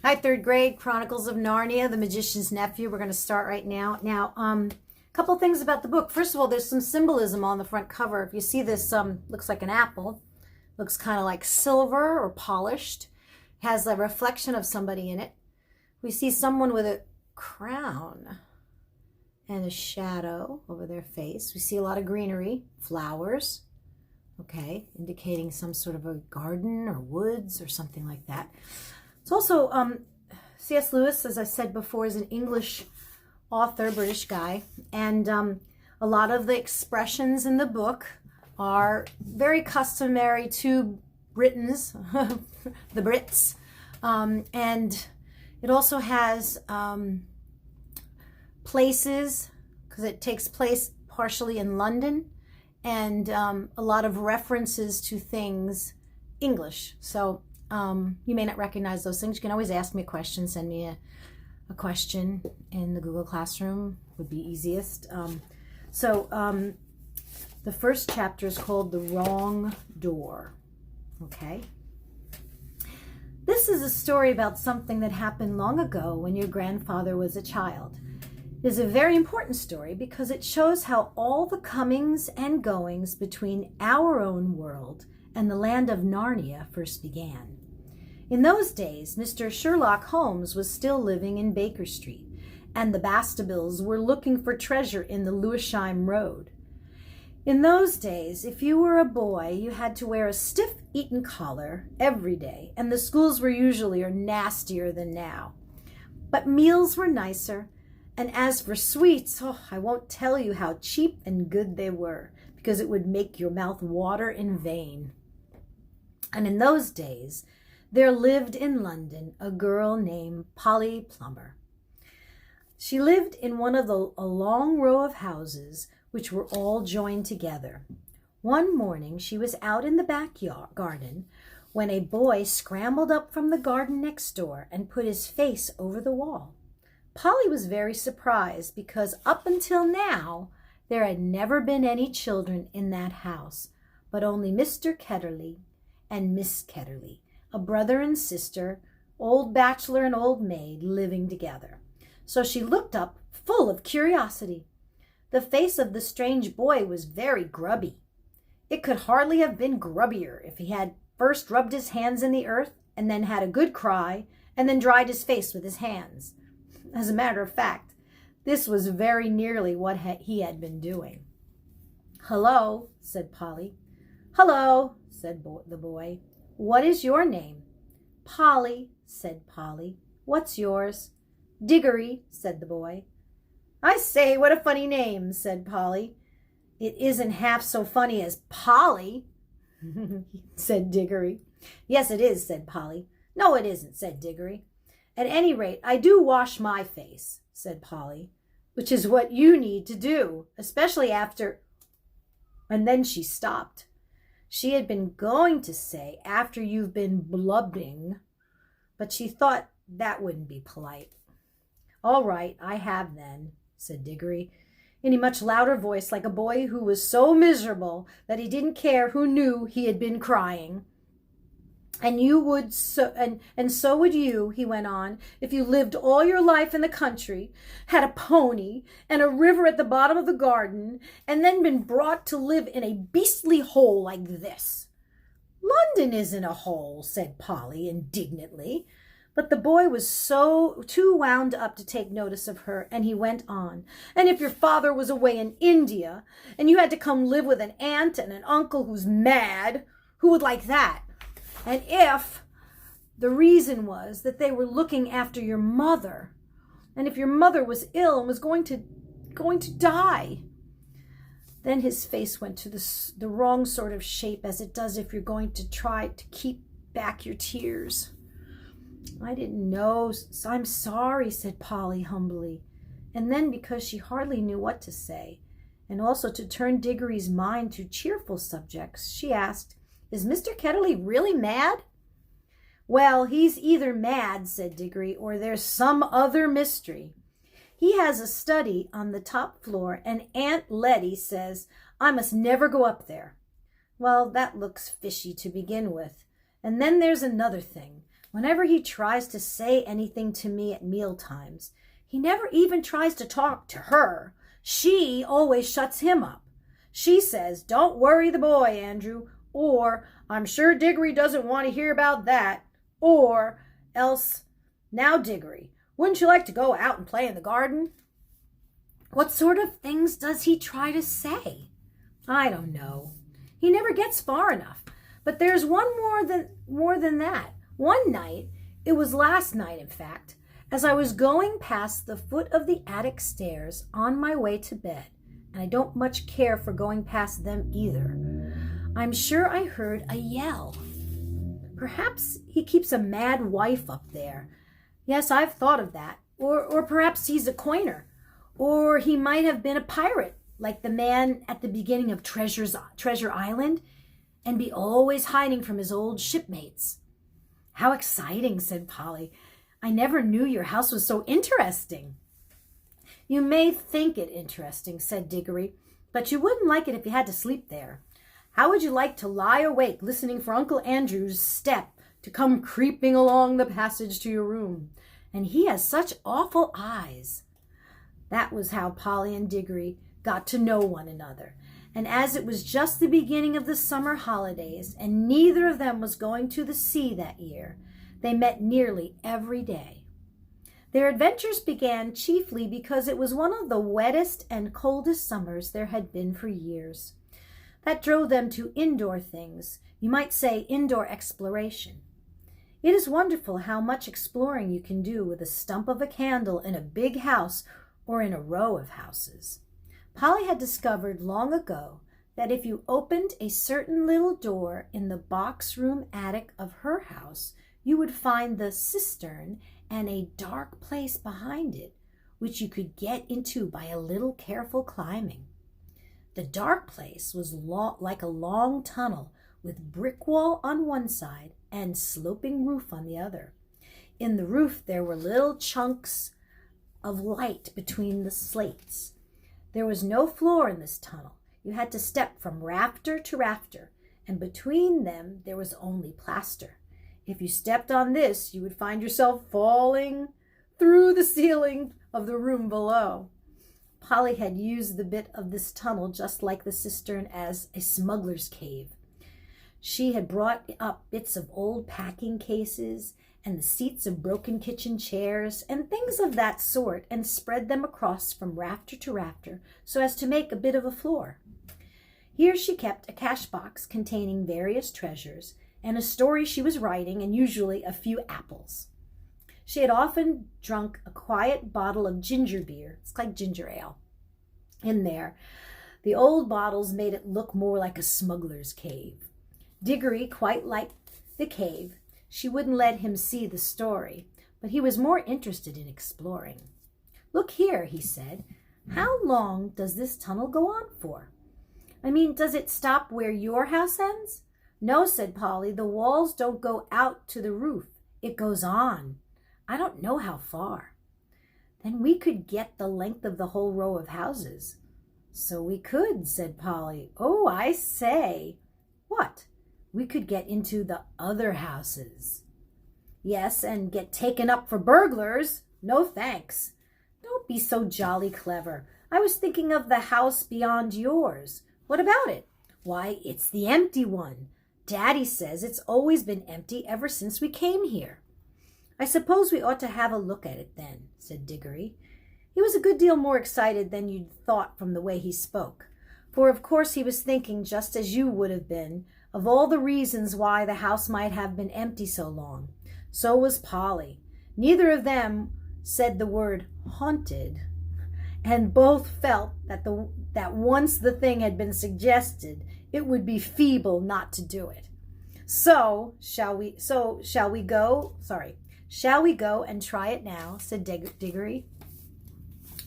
Hi, third grade, Chronicles of Narnia, The Magician's Nephew. We're going to start right now. Now, a couple things about the book. First of all, there's some symbolism on the front cover. If you see this, looks like an apple. Looks kind of like silver or polished. Has a reflection of somebody in it. We see someone with a crown and a shadow over their face. We see a lot of greenery, flowers, okay, indicating some sort of a garden or woods or something like that. It's also, C.S. Lewis, as I said before, is an English author, British guy, and a lot of the expressions in the book are very customary to Britons, the Brits, and it also has places, because it takes place partially in London, and a lot of references to things English. So you may not recognize those things. You can always ask me a question, send me a question in the Google Classroom, would be easiest. The first chapter is called The Wrong Door, okay? This is a story about something that happened long ago when your grandfather was a child. It is a very important story because it shows how all the comings and goings between our own world and the land of Narnia first began. In those days, Mr. Sherlock Holmes was still living in Baker Street, and the Bastables were looking for treasure in the Lewisham Road. In those days, if you were a boy, you had to wear a stiff Eton collar every day, and the schools were usually nastier than now. But meals were nicer, and as for sweets, I won't tell you how cheap and good they were, because it would make your mouth water in vain. And in those days, there lived in London a girl named Polly Plumber. She lived in a long row of houses which were all joined together. One morning she was out in the garden when a boy scrambled up from the garden next door and put his face over the wall. Polly was very surprised because up until now there had never been any children in that house, but only Mr. Ketterley and Miss Ketterley, a brother and sister, old bachelor and old maid, living together. So she looked up, full of curiosity. The face of the strange boy was very grubby. It could hardly have been grubbier if he had first rubbed his hands in the earth and then had a good cry and then dried his face with his hands. As a matter of fact, this was very nearly what he had been doing. "Hello," said Polly. "Hello," said the boy. "What is your name?" "Polly," said Polly. "What's yours?" "Diggory," said the boy. "I say, what a funny name," said Polly. "It isn't half so funny as Polly," said Diggory. "Yes, it is," said Polly. "No, it isn't," said Diggory. "At any rate, I do wash my face," said Polly, "which is what you need to do, especially after—" And then she stopped. She had been going to say, "after you've been blubbing," but she thought that wouldn't be polite. "All right, I have then," said Diggory, in a much louder voice, like a boy who was so miserable that he didn't care who knew he had been crying. "And you would so would you," he went on, "if you lived all your life in the country, had a pony and a river at the bottom of the garden, and then been brought to live in a beastly hole like this." "London isn't a hole," said Polly indignantly. But the boy was too wound up to take notice of her, and he went on. "And if your father was away in India, and you had to come live with an aunt and an uncle who's mad, who would like that? And if the reason was that they were looking after your mother, and if your mother was ill and was going to die," then his face went to the wrong sort of shape, as it does if you're going to try to keep back your tears. "I didn't know. I'm sorry," said Polly humbly. And then, because she hardly knew what to say, and also to turn Diggory's mind to cheerful subjects, she asked, "Is Mr. Ketterley really mad?" "Well, he's either mad," said Diggory, "or there's some other mystery. He has a study on the top floor, and Aunt Letty says I must never go up there. Well, that looks fishy to begin with. And then there's another thing. Whenever he tries to say anything to me at meal times, he never even tries to talk to her. She always shuts him up. She says, "Don't worry the boy, Andrew," or "I'm sure Diggory doesn't want to hear about that," or else, "Now, Diggory, wouldn't you like to go out and play in the garden?" What sort of things does he try to say? I don't know. He never gets far enough. But there's one more than that. One night, it was last night in fact, as I was going past the foot of the attic stairs on my way to bed, and I don't much care for going past them either, I'm sure I heard a yell. Perhaps he keeps a mad wife up there. Yes, I've thought of that. Or perhaps he's a coiner. Or he might have been a pirate, like the man at the beginning of Treasure Island, and be always hiding from his old shipmates. How exciting, said Polly. I never knew your house was so interesting. You may think it interesting, said Diggory, but you wouldn't like it if you had to sleep there. How would you like to lie awake listening for Uncle Andrew's step to come creeping along the passage to your room? And he has such awful eyes. That was how Polly and Diggory got to know one another. And as it was just the beginning of the summer holidays, and neither of them was going to the sea that year, they met nearly every day. Their adventures began chiefly because it was one of the wettest and coldest summers there had been for years. That drove them to indoor things, you might say indoor exploration. It is wonderful how much exploring you can do with a stump of a candle in a big house or in a row of houses. Polly had discovered long ago that if you opened a certain little door in the box room attic of her house, you would find the cistern and a dark place behind it, which you could get into by a little careful climbing. The dark place was like a long tunnel with brick wall on one side and sloping roof on the other. In the roof there were little chunks of light between the slates. There was no floor in this tunnel. You had to step from rafter to rafter, and between them there was only plaster. If you stepped on this, you would find yourself falling through the ceiling of the room below. Polly had used the bit of this tunnel just like the cistern as a smuggler's cave. She had brought up bits of old packing cases and the seats of broken kitchen chairs and things of that sort and spread them across from rafter to rafter so as to make a bit of a floor. Here she kept a cash box containing various treasures and a story she was writing and usually a few apples. She had often drunk a quiet bottle of ginger beer, it's like ginger ale, in there. The old bottles made it look more like a smuggler's cave. Diggory quite liked the cave. She wouldn't let him see the story, but he was more interested in exploring. Look here, he said. How long does this tunnel go on for? I mean, does it stop where your house ends? No, said Polly, the walls don't go out to the roof. It goes on. I don't know how far. Then we could get the length of the whole row of houses. So we could, said Polly. Oh, I say. What? We could get into the other houses. Yes, and get taken up for burglars. No thanks. Don't be so jolly clever. I was thinking of the house beyond yours. What about it? Why, it's the empty one. Daddy says it's always been empty ever since we came here. I suppose we ought to have a look at it then, said Diggory. He was a good deal more excited than you'd thought from the way he spoke, for of course he was thinking, just as you would have been, of all the reasons why the house might have been empty so long. So was Polly. Neither of them said the word haunted, and both felt that once the thing had been suggested, it would be feeble not to do it. Shall we go and try it now, said Diggory.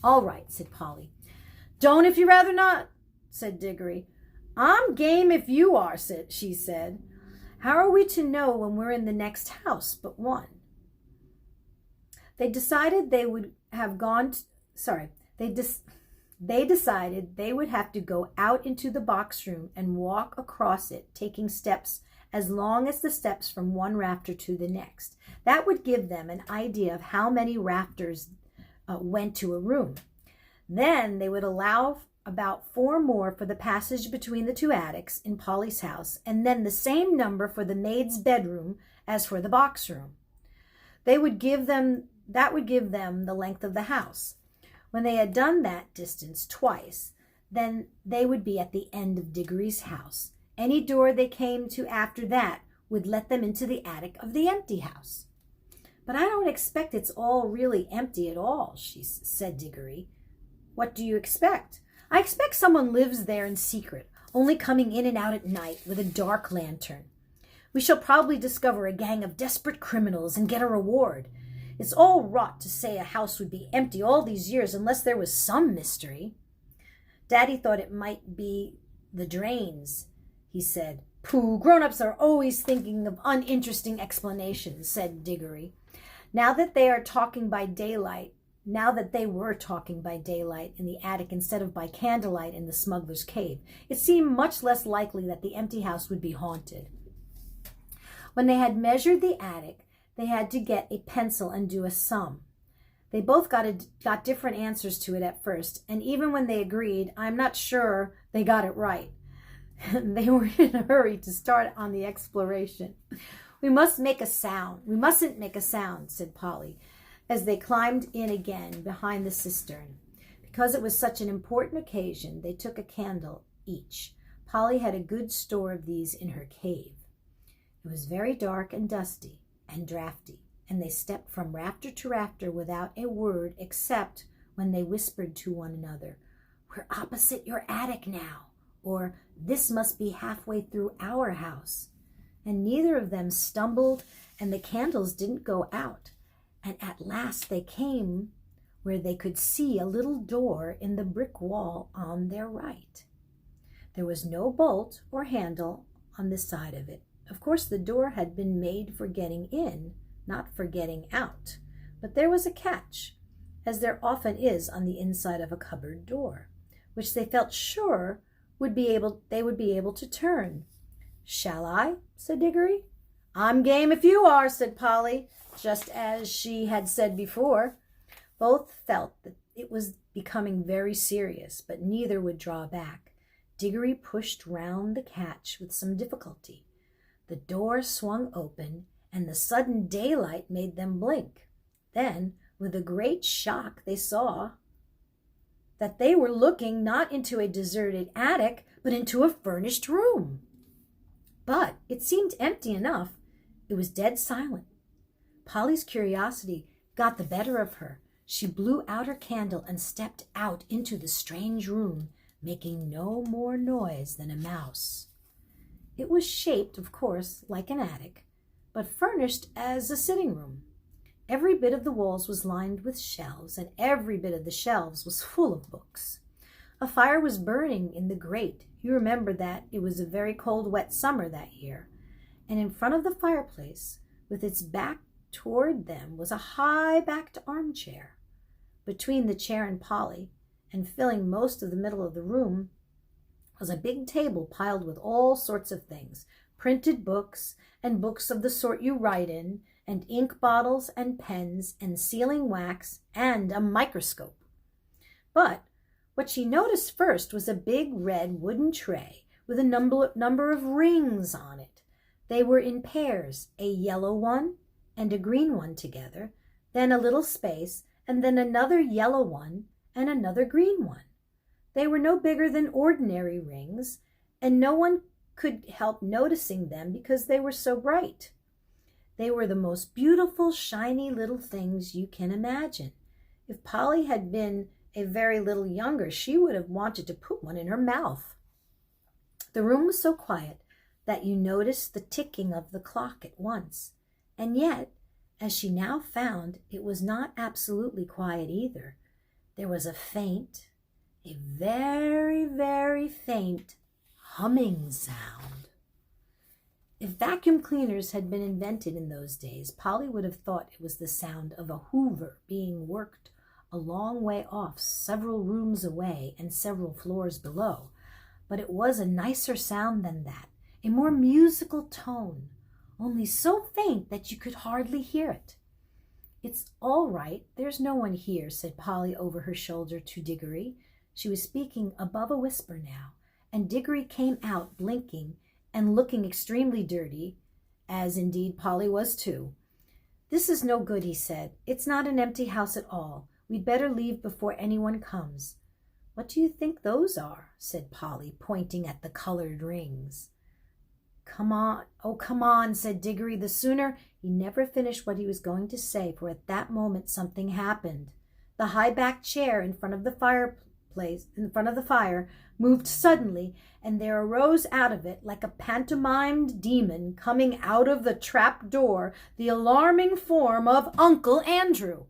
All right, said Polly. Don't if you rather not, said Diggory. I'm game if you are, she said. How are we to know when we're in the next house but one? They decided they would have to go out into the box room and walk across it, taking steps as long as the steps from one rafter to the next. That would give them an idea of how many rafters went to a room. Then they would allow about 4 more for the passage between the 2 attics in Polly's house, and then the same number for the maid's bedroom as for the box room. That would give them the length of the house. When they had done that distance twice, then they would be at the end of Diggory's house. Any door they came to after that would let them into the attic of the empty house. But I don't expect it's all really empty at all, said Diggory. What do you expect? I expect someone lives there in secret, only coming in and out at night with a dark lantern. We shall probably discover a gang of desperate criminals and get a reward. It's all rot to say a house would be empty all these years unless there was some mystery. Daddy thought it might be the drains, he said. Pooh, grown-ups are always thinking of uninteresting explanations, said Diggory. Now that they were talking by daylight in the attic instead of by candlelight in the smuggler's cave, it seemed much less likely that the empty house would be haunted. When they had measured the attic, they had to get a pencil and do a sum. They both got different answers to it at first, and even when they agreed, I'm not sure they got it right. They were in a hurry to start on the exploration. We mustn't make a sound, said Polly, as they climbed in again behind the cistern. Because it was such an important occasion, they took a candle each. Polly had a good store of these in her cave. It was very dark and dusty and drafty, and they stepped from rafter to rafter without a word except when they whispered to one another, We're opposite your attic now, or this must be halfway through our house. And neither of them stumbled, and the candles didn't go out. And at last they came where they could see a little door in the brick wall on their right. There was no bolt or handle on this side of it. Of course, the door had been made for getting in, not for getting out. But there was a catch, as there often is on the inside of a cupboard door, which they felt sure they would be able to turn. Shall I? Said Diggory. I'm game if you are, said Polly, just as she had said before. Both felt that it was becoming very serious, but neither would draw back. Diggory pushed round the catch with some difficulty. The door swung open, and the sudden daylight made them blink. Then, with a great shock, they saw that they were looking not into a deserted attic, but into a furnished room. But it seemed empty enough. It was dead silent. Polly's curiosity got the better of her. She blew out her candle and stepped out into the strange room, making no more noise than a mouse. It was shaped, of course, like an attic, but furnished as a sitting room. Every bit of the walls was lined with shelves, and every bit of the shelves was full of books. A fire was burning in the grate. You remember that it was a very cold, wet summer that year. And in front of the fireplace, with its back toward them, was a high-backed armchair. Between the chair and Polly, and filling most of the middle of the room, was a big table piled with all sorts of things, printed books, and books of the sort you write in, and ink bottles and pens and sealing wax and a microscope. But what she noticed first was a big red wooden tray with a number of rings on it. They were in pairs, a yellow one and a green one together, then a little space, and then another yellow one and another green one. They were no bigger than ordinary rings, and no one could help noticing them because they were so bright. They were the most beautiful, shiny little things you can imagine. If Polly had been a very little younger, she would have wanted to put one in her mouth. The room was so quiet that you noticed the ticking of the clock at once. And yet, as she now found, it was not absolutely quiet either. There was a very, very faint humming sound. If vacuum cleaners had been invented in those days, Polly would have thought it was the sound of a hoover being worked a long way off, several rooms away and several floors below. But it was a nicer sound than that, a more musical tone, only so faint that you could hardly hear it. "It's all right. There's no one here," said Polly over her shoulder to Diggory. She was speaking above a whisper now, and Diggory came out blinking and looking extremely dirty, as indeed Polly was too. "This is no good," he said. "It's not an empty house at all. We'd better leave before anyone comes." "What do you think those are?" said Polly, pointing at the colored rings. "Come on, oh, come on," said Diggory. The sooner he never finished what he was going to say, for at that moment something happened. The high-backed chair in front of the fire, moved suddenly, and there arose out of it, like a pantomimed demon coming out of the trap door, the alarming form of Uncle Andrew.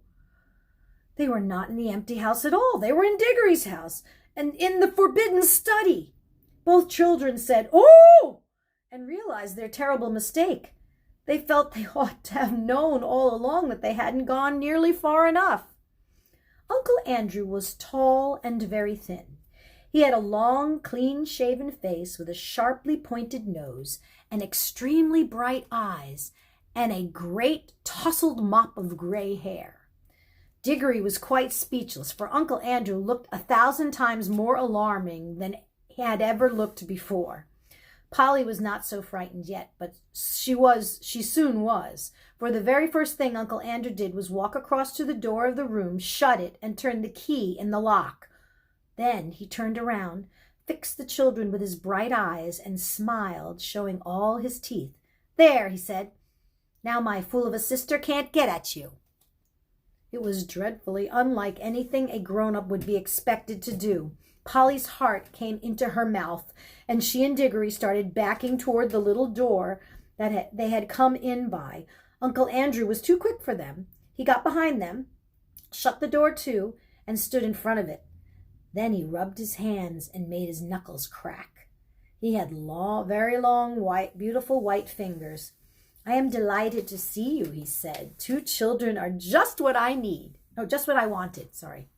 They were not in the empty house at all. They were in Diggory's house, and in the forbidden study. Both children said, "Oh!" and realized their terrible mistake. They felt they ought to have known all along that they hadn't gone nearly far enough. Uncle Andrew was tall and very thin. He had a long, clean-shaven face with a sharply pointed nose and extremely bright eyes and a great tousled mop of gray hair. Diggory was quite speechless, for Uncle Andrew looked 1,000 times more alarming than he had ever looked before. Polly was not so frightened yet, but she soon was, for the very first thing Uncle Andrew did was walk across to the door of the room, shut it, and turn the key in the lock. Then he turned around, fixed the children with his bright eyes, and smiled, showing all his teeth. "There," he said, "now my fool of a sister can't get at you." It was dreadfully unlike anything a grown-up would be expected to do. Polly's heart came into her mouth, and she and Diggory started backing toward the little door that they had come in by. Uncle Andrew was too quick for them. He got behind them, shut the door to, and stood in front of it. Then he rubbed his hands and made his knuckles crack. He had very long, beautiful white fingers. "I am delighted to see you," he said. "Two children are just what I need. Oh, just what I wanted, sorry."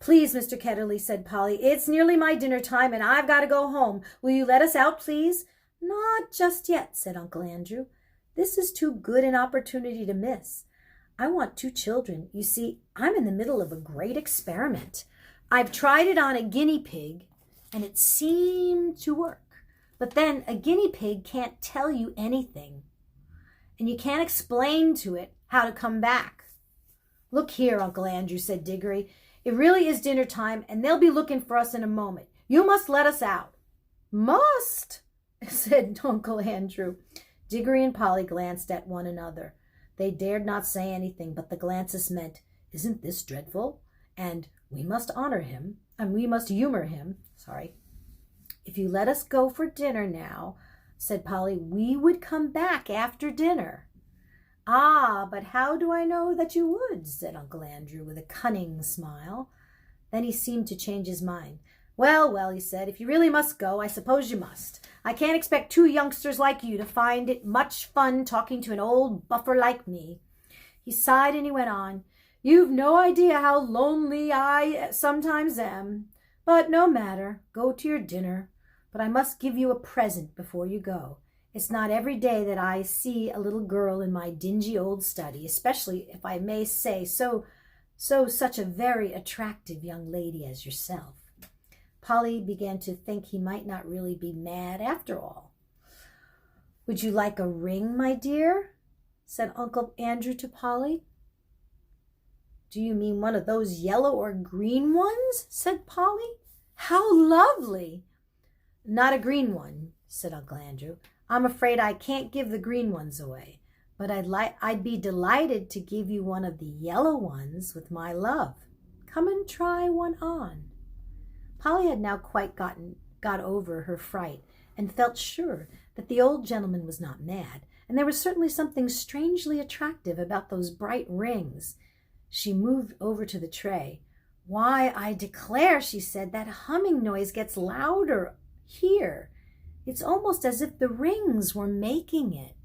"Please, Mr. Ketterly," said Polly, "it's nearly my dinner time, and I've got to go home. Will you let us out, please?" "Not just yet," said Uncle Andrew. "This is too good an opportunity to miss. I want two children. You see, I'm in the middle of a great experiment. I've tried it on a guinea pig, and it seemed to work. But then a guinea pig can't tell you anything, and you can't explain to it how to come back." "Look here, Uncle Andrew," said Diggory. "It really is dinner time, and they'll be looking for us in a moment. You must let us out." "Must?" said Uncle Andrew. Diggory and Polly glanced at one another. They dared not say anything, but the glances meant, "Isn't this dreadful?" and "We must humor him. "If you let us go for dinner now," said Polly, "we would come back after dinner." "Ah, but how do I know that you would?" said Uncle Andrew with a cunning smile. Then he seemed to change his mind. Well, well," he said, "if you really must go, I suppose you must. I can't expect two youngsters like you to find it much fun talking to an old buffer like me." He sighed and he went on, "You've no idea how lonely I sometimes am. But no matter, go to your dinner. But I must give you a present before you go. It's not every day that I see a little girl in my dingy old study, especially, if I may say so, such a very attractive young lady as yourself." Polly began to think he might not really be mad after all. "Would you like a ring, my dear?" said Uncle Andrew to Polly. "Do you mean one of those yellow or green ones?" said Polly. "How lovely!" "Not a green one," said Uncle Andrew. "I'm afraid I can't give the green ones away, but I'd be delighted to give you one of the yellow ones with my love. Come and try one on." Polly had now quite got over her fright and felt sure that the old gentleman was not mad, and there was certainly something strangely attractive about those bright rings. She moved over to the tray. "Why, I declare," she said, "that humming noise gets louder here. It's almost as if the rings were making it."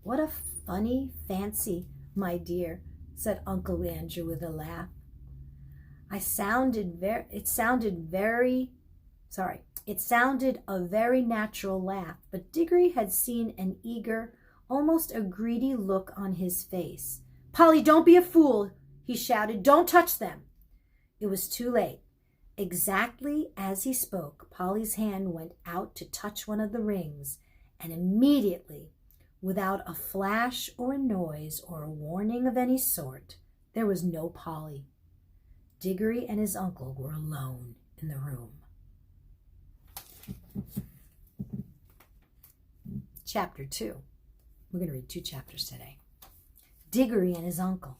"What a funny fancy, my dear," said Uncle Andrew with a laugh. It sounded a very natural laugh, but Diggory had seen an eager, almost a greedy look on his face. "Polly, don't be a fool," he shouted. "Don't touch them." It was too late. Exactly as he spoke, Polly's hand went out to touch one of the rings, and immediately, without a flash or a noise or a warning of any sort, there was no Polly. Diggory and his uncle were alone in the room. Chapter 2. We're going to read 2 chapters today. Diggory and his uncle.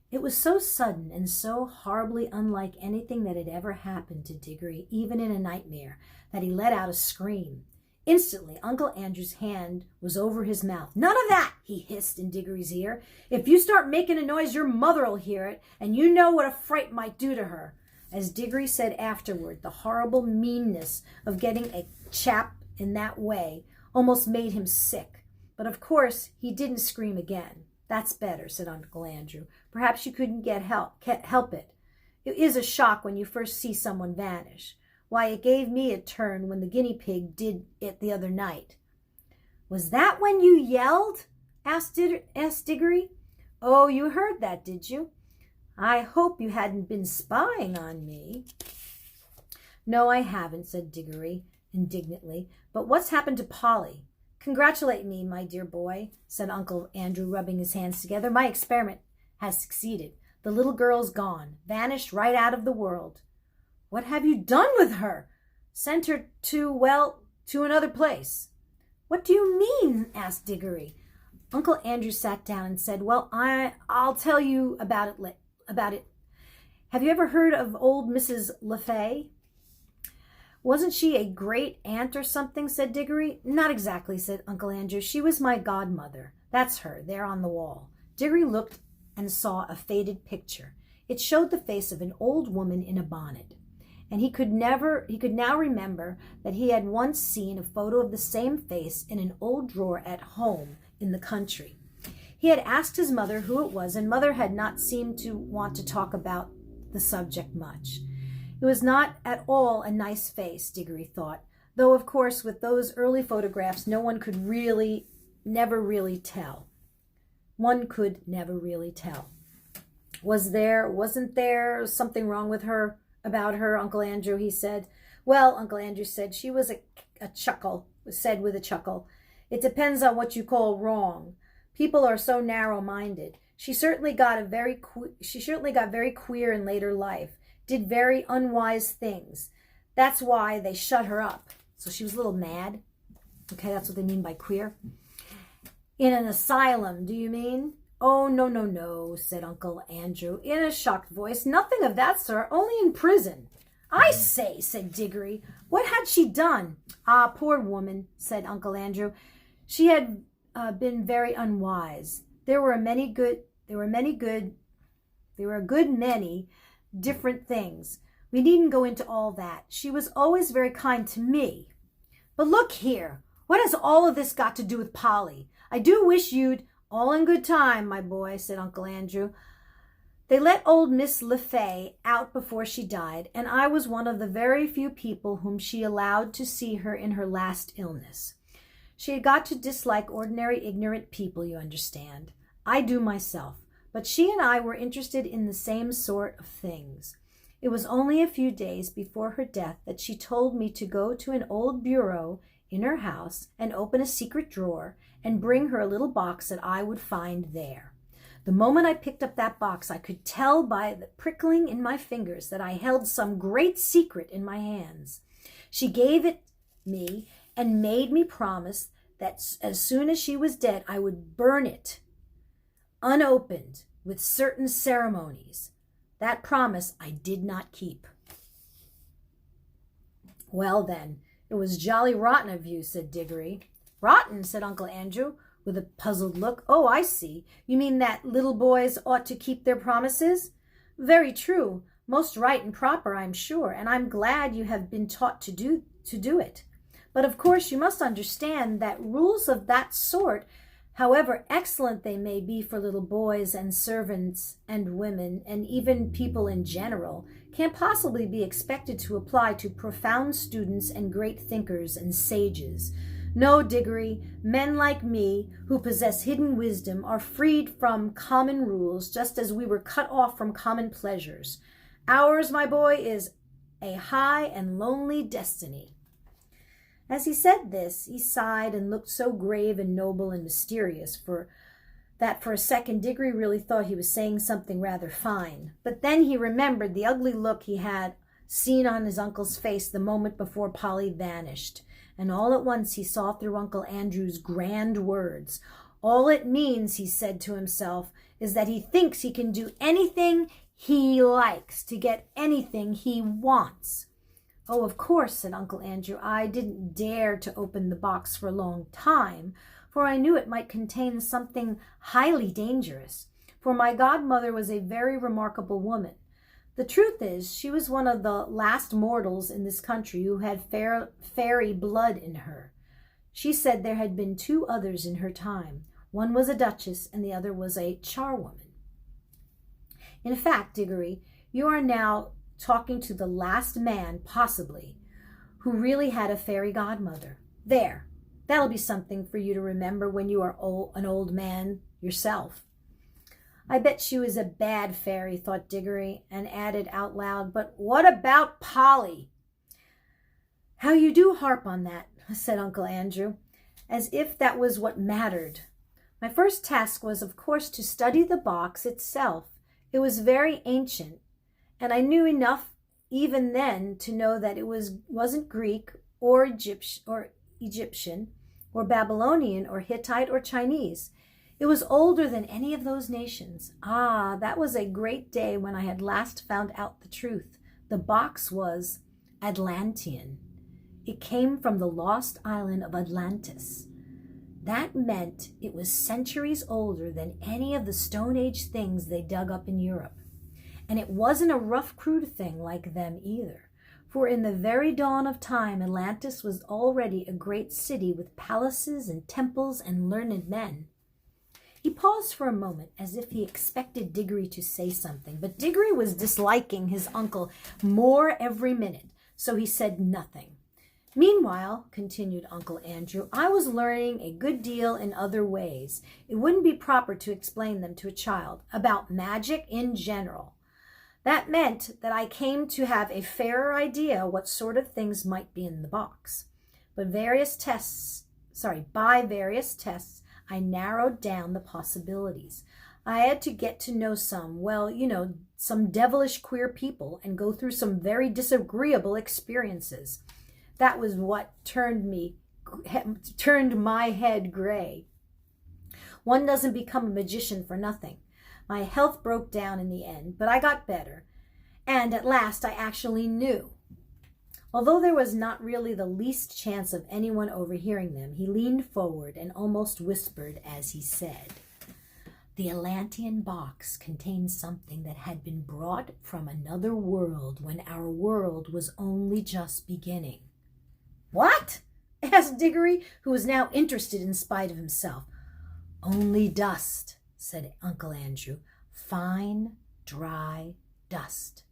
It was so sudden and so horribly unlike anything that had ever happened to Diggory, even in a nightmare, that he let out a scream. Instantly, Uncle Andrew's hand was over his mouth. "None of that," he hissed in Diggory's ear. "If you start making a noise, your mother'll hear it, and you know what a fright might do to her." As Diggory said afterward, the horrible meanness of getting a chap in that way almost made him sick. But of course, he didn't scream again. "That's better," said Uncle Andrew. "Perhaps you couldn't help it. It is a shock when you first see someone vanish. Why, it gave me a turn when the guinea pig did it the other night." "Was that when you yelled?" asked Diggory. "Oh, you heard that, did you? I hope you hadn't been spying on me." "No, I haven't," said Diggory indignantly. "But what's happened to Polly?" "Congratulate me, my dear boy," said Uncle Andrew, rubbing his hands together. "My experiment has succeeded. The little girl's gone, vanished right out of the world." "What have you done with her?" "Sent her to another place." "What do you mean?" asked Diggory. Uncle Andrew sat down and said, "Well, I'll tell you about it. Have you ever heard of old Mrs. LeFay?" "Wasn't she a great aunt or something?" said Diggory. "Not exactly," said Uncle Andrew. "She was my godmother. That's her, there on the wall." Diggory looked and saw a faded picture. It showed the face of an old woman in a bonnet, and he could now remember that he had once seen a photo of the same face in an old drawer at home in the country. He had asked his mother who it was, and Mother had not seemed to want to talk about the subject much. It was not at all a nice face, Diggory thought, though of course with those early photographs one could never really tell. Wasn't there something wrong with her, about her, Uncle Andrew, he said. "Well," Uncle Andrew said, "she was said with a chuckle. "It depends on what you call wrong. People are so narrow-minded. She certainly got very queer in later life, did very unwise things. That's why they shut her up." So she was a little mad. Okay, that's what they mean by queer. "In an asylum, do you mean?" "Oh, no, said Uncle Andrew in a shocked voice. "Nothing of that sort, only in prison." "I say," said Diggory, "what had she done?" "Ah, poor woman," said Uncle Andrew. "She had been very unwise. There were a good many different things. We needn't go into all that. She was always very kind to me." "But look here, what has all of this got to do with Polly? I do wish you'd—" "All in good time, my boy," said Uncle Andrew. "They let old Miss LeFay out before she died, and I was one of the very few people whom she allowed to see her in her last illness. She had got to dislike ordinary ignorant people, you understand. I do myself. But she and I were interested in the same sort of things. It was only a few days before her death that she told me to go to an old bureau in her house and open a secret drawer and bring her a little box that I would find there. The moment I picked up that box, I could tell by the prickling in my fingers that I held some great secret in my hands. She gave it me and made me promise that as soon as she was dead, I would burn it unopened with certain ceremonies. That promise I did not keep." "Well, then, it was jolly rotten of you," said Diggory. "Rotten?" said Uncle Andrew, with a puzzled look. "Oh, I see. You mean that little boys ought to keep their promises?" "Very true. Most right and proper, I'm sure, and I'm glad you have been taught to do it. But of course you must understand that rules of that sort, however excellent they may be for little boys and servants and women and even people in general, can't possibly be expected to apply to profound students and great thinkers and sages. No, Diggory, men like me, who possess hidden wisdom, are freed from common rules, just as we were cut off from common pleasures. Ours, my boy, is a high and lonely destiny." As he said this, he sighed and looked so grave and noble and mysterious for a second Diggory really thought he was saying something rather fine. But then he remembered the ugly look he had seen on his uncle's face the moment before Polly vanished. And all at once he saw through Uncle Andrew's grand words. "All it means," he said to himself, "is that he thinks he can do anything he likes to get anything he wants." "Oh, of course," said Uncle Andrew, "I didn't dare to open the box for a long time, for I knew it might contain something highly dangerous, for my godmother was a very remarkable woman. The truth is, she was one of the last mortals in this country who had fairy blood in her. She said there had been 2 others in her time. One was a duchess and the other was a charwoman." In fact, Diggory, you are now talking to the last man, possibly, who really had a fairy godmother. There, that'll be something for you to remember when you are an old man yourself. "I bet she was a bad fairy," thought Diggory, and added out loud, "But what about Polly?" "How you do harp on that," said Uncle Andrew, "as if that was what mattered. My first task was, of course, to study the box itself. It was very ancient, and I knew enough even then to know that it wasn't Greek or Egyptian or Babylonian or Hittite or Chinese. It was older than any of those nations. Ah, that was a great day when I had last found out the truth. The box was Atlantean. It came from the lost island of Atlantis. That meant it was centuries older than any of the Stone Age things they dug up in Europe. And it wasn't a rough, crude thing like them either. For in the very dawn of time, Atlantis was already a great city with palaces and temples and learned men." He paused for a moment as if he expected Diggory to say something, but Diggory was disliking his uncle more every minute, so he said nothing. "Meanwhile," continued Uncle Andrew, "I was learning a good deal in other ways. It wouldn't be proper to explain them to a child, about magic in general. That meant that I came to have a fairer idea what sort of things might be in the box. By various tests, I narrowed down the possibilities. I had to get to know some devilish queer people and go through some very disagreeable experiences. That was what turned my head gray. One doesn't become a magician for nothing. My health broke down in the end, but I got better. And at last I actually knew." Although there was not really the least chance of anyone overhearing them, he leaned forward and almost whispered as he said, "The Atlantean box contained something that had been brought from another world when our world was only just beginning." "What?" asked Diggory, who was now interested in spite of himself. "Only dust," said Uncle Andrew. "Fine, dry dust.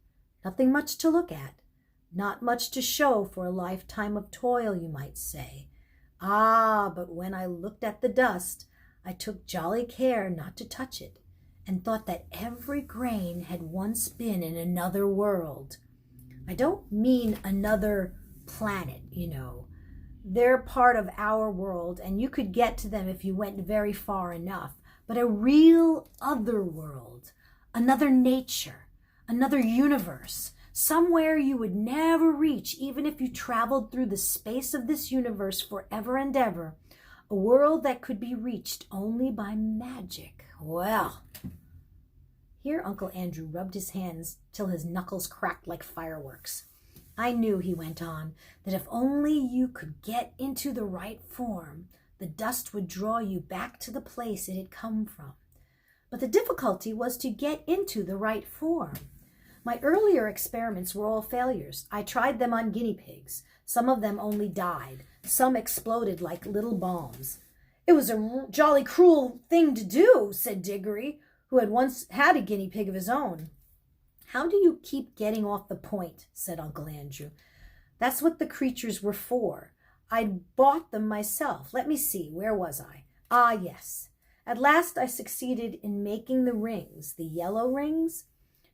Nothing much to look at. Not much to show for a lifetime of toil, you might say. Ah, but when I looked at the dust, I took jolly care not to touch it, and thought that every grain had once been in another world. I don't mean another planet, They're part of our world, and you could get to them if you went very far enough, but a real other world, another nature, another universe, somewhere you would never reach even if you traveled through the space of this universe forever and ever, a world that could be reached only by magic. Well," here Uncle Andrew rubbed his hands till his knuckles cracked like fireworks. "I knew," he went on, "that if only you could get into the right form, the dust would draw you back to the place it had come from. But the difficulty was to get into the right form. My earlier experiments were all failures. I tried them on guinea pigs. Some of them only died. Some exploded like little bombs." "It was a jolly cruel thing to do," said Diggory, who had once had a guinea pig of his own. "How do you keep getting off the point?" said Uncle Andrew. "That's what the creatures were for. I'd bought them myself. Let me see, where was I? Ah, yes. At last I succeeded in making the rings, the yellow rings.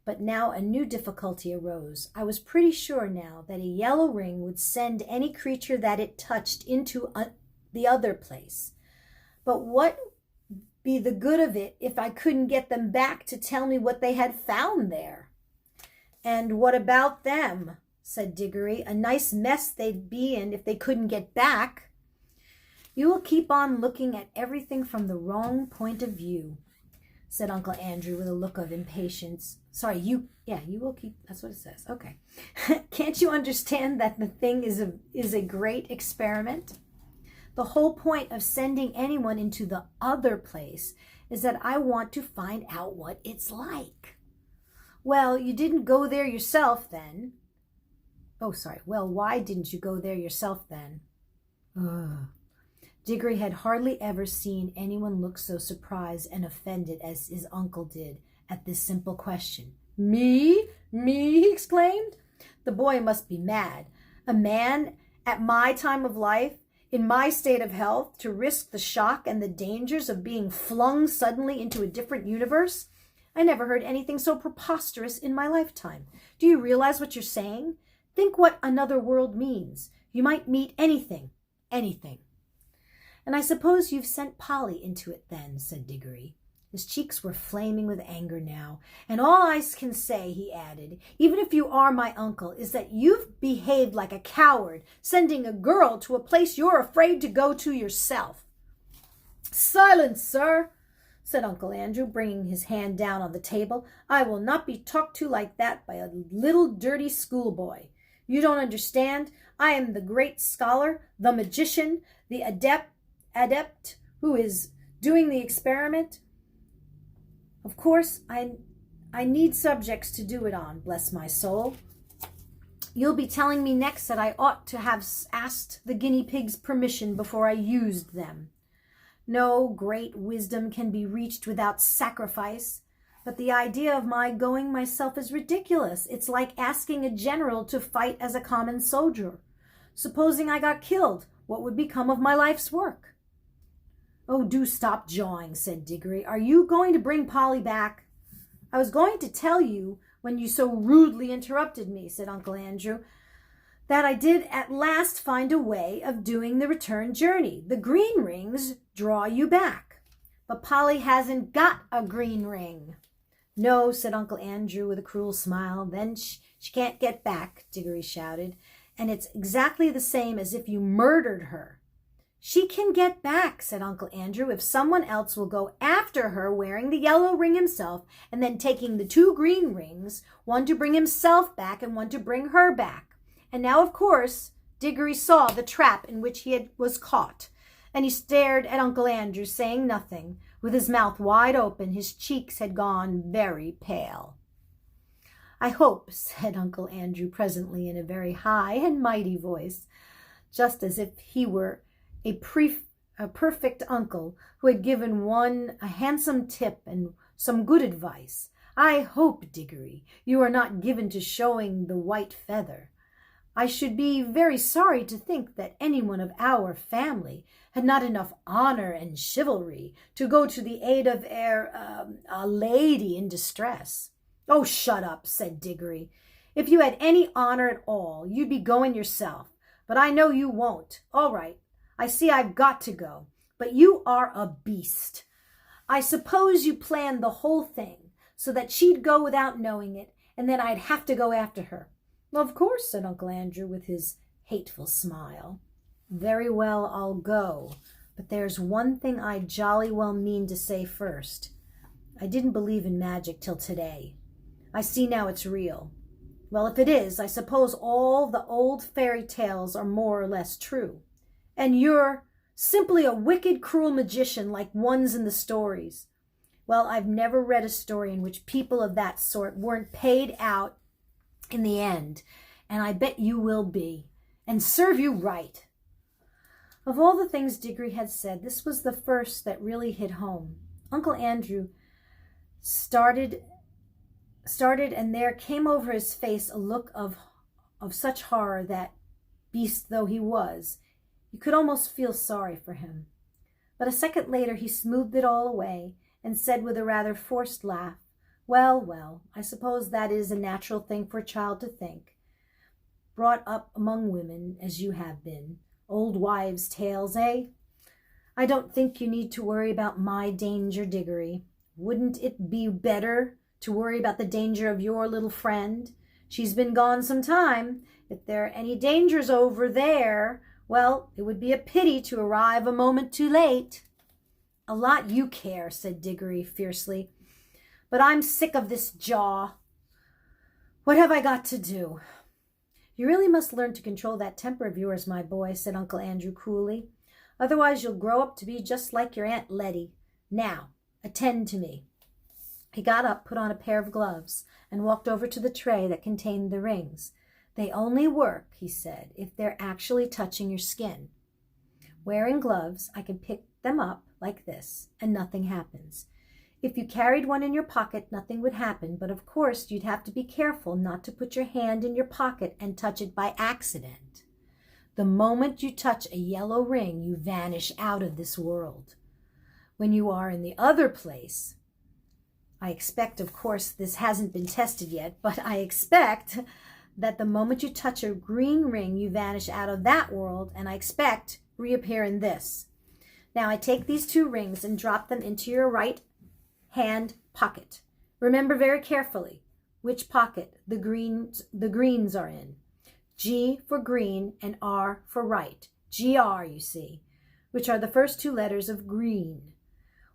But now a new difficulty arose. I was pretty sure now that a yellow ring would send any creature that it touched into the other place. But what be the good of it if I couldn't get them back to tell me what they had found there? And what about them? Said Diggory. A nice mess they'd be in if they couldn't get back. You will keep on looking at everything from the wrong point of view, said Uncle Andrew with a look of impatience. Sorry, you will keep, that's what it says. Okay. Can't you understand that the thing is a great experiment? The whole point of sending anyone into the other place is that I want to find out what it's like. Well, you didn't go there yourself then. Oh, sorry. Well, why didn't you go there yourself then? Ugh. Diggory had hardly ever seen anyone look so surprised and offended as his uncle did at this simple question. Me? Me? He exclaimed. The boy must be mad. A man at my time of life, in my state of health, to risk the shock and the dangers of being flung suddenly into a different universe? I never heard anything so preposterous in my lifetime. Do you realize what you're saying? Think what another world means. You might meet anything. And I suppose you've sent Polly into it then, said Diggory. His cheeks were flaming with anger now. And all I can say, he added, even if you are my uncle, is that you've behaved like a coward, sending a girl to a place you're afraid to go to yourself. Silence, sir, said Uncle Andrew, bringing his hand down on the table. I will not be talked to like that by a little dirty schoolboy. You don't understand. I am the great scholar, the magician, the adept who is doing the experiment. Of course, I need subjects to do it on, bless my soul. You'll be telling me next that I ought to have asked the guinea pigs' permission before I used them. No great wisdom can be reached without sacrifice, but the idea of my going myself is ridiculous. It's like asking a general to fight as a common soldier. Supposing I got killed, what would become of my life's work? Oh, do stop jawing, said Diggory. Are you going to bring Polly back? I was going to tell you, when you so rudely interrupted me, said Uncle Andrew, that I did at last find a way of doing the return journey. The green rings draw you back. But Polly hasn't got a green ring. No, said Uncle Andrew with a cruel smile. Then she can't get back, Diggory shouted. And it's exactly the same as if you murdered her. She can get back, said Uncle Andrew, if someone else will go after her wearing the yellow ring himself and then taking the 2 green rings, one to bring himself back and one to bring her back. And now, of course, Diggory saw the trap in which he was caught, and he stared at Uncle Andrew, saying nothing. With his mouth wide open, his cheeks had gone very pale. I hope, said Uncle Andrew presently in a very high and mighty voice, just as if he were a perfect uncle who had given one a handsome tip and some good advice. I hope, Diggory, you are not given to showing the white feather. I should be very sorry to think that anyone of our family had not enough honor and chivalry to go to the aid of a lady in distress. Oh, shut up, said Diggory. If you had any honor at all, you'd be going yourself. But I know you won't. All right. I see I've got to go, but you are a beast. I suppose you planned the whole thing so that she'd go without knowing it, and then I'd have to go after her. Well, of course, said Uncle Andrew with his hateful smile. Very well, I'll go, but there's one thing I jolly well mean to say first. I didn't believe in magic till today. I see now it's real. Well, if it is, I suppose all the old fairy tales are more or less true. And you're simply a wicked, cruel magician like ones in the stories. Well, I've never read a story in which people of that sort weren't paid out in the end, and I bet you will be, and serve you right. Of all the things Diggory had said, this was the first that really hit home. Uncle Andrew started, and there came over his face a look of such horror that, beast though he was, You could almost feel sorry for him. But a second later he smoothed it all away and said with a rather forced laugh, "Well, well, I suppose that is a natural thing for a child to think. Brought up among women, as you have been. Old wives' tales, eh? I don't think you need to worry about my danger, Diggory. Wouldn't it be better to worry about the danger of your little friend? She's been gone some time. If there are any dangers over there, well, it would be a pity to arrive a moment too late." "A lot you care," said Diggory fiercely. "But I'm sick of this jaw. What have I got to do?" "You really must learn to control that temper of yours, my boy," said Uncle Andrew coolly. "Otherwise you'll grow up to be just like your Aunt Letty. Now, attend to me." He got up, put on a pair of gloves, and walked over to the tray that contained the rings. "They only work," he said, "if they're actually touching your skin. Wearing gloves, I can pick them up like this, and nothing happens. If you carried one in your pocket, nothing would happen, but of course you'd have to be careful not to put your hand in your pocket and touch it by accident. The moment you touch a yellow ring, you vanish out of this world. When you are in the other place, I expect, of course, this hasn't been tested yet, but I expect that the moment you touch a green ring, you vanish out of that world, and I expect reappear in this. Now I take these two rings and drop them into your right hand pocket. Remember very carefully which pocket the greens are in. G for green and R for right. GR, you see, which are the first two letters of green.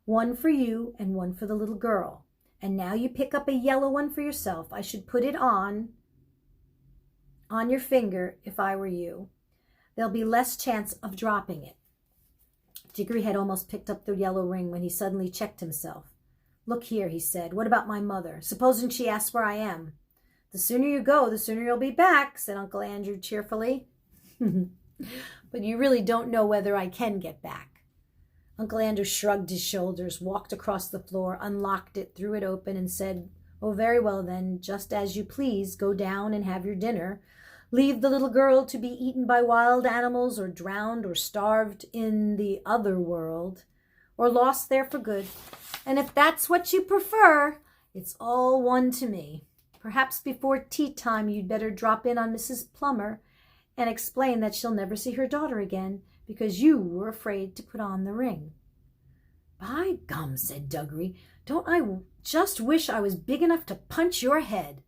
One for you and one for the little girl. And now you pick up a yellow one for yourself. I should put it on your finger if I were you. There'll be less chance of dropping it." Diggory had almost picked up the yellow ring when he suddenly checked himself. "Look here," he said, "what about my mother? Supposing she asks where I am?" "The sooner you go, the sooner you'll be back," said Uncle Andrew cheerfully. "But you really don't know whether I can get back." Uncle Andrew shrugged his shoulders, walked across the floor, unlocked it, threw it open, and said, "Oh, very well then, just as you please. Go down and have your dinner. Leave the little girl to be eaten by wild animals, or drowned or starved in the other world, or lost there for good. And if that's what you prefer, it's all one to me. Perhaps before tea time you'd better drop in on Mrs. Plummer and explain that she'll never see her daughter again because you were afraid to put on the ring." "By gum," said Diggory, "don't I just wish I was big enough to punch your head."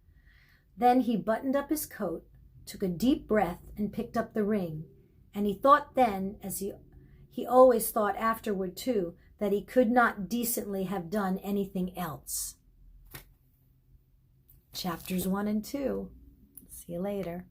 Then he buttoned up his coat, took a deep breath, and picked up the ring. And he thought then, as he always thought afterward too, that he could not decently have done anything else. Chapters 1 and 2. See you later.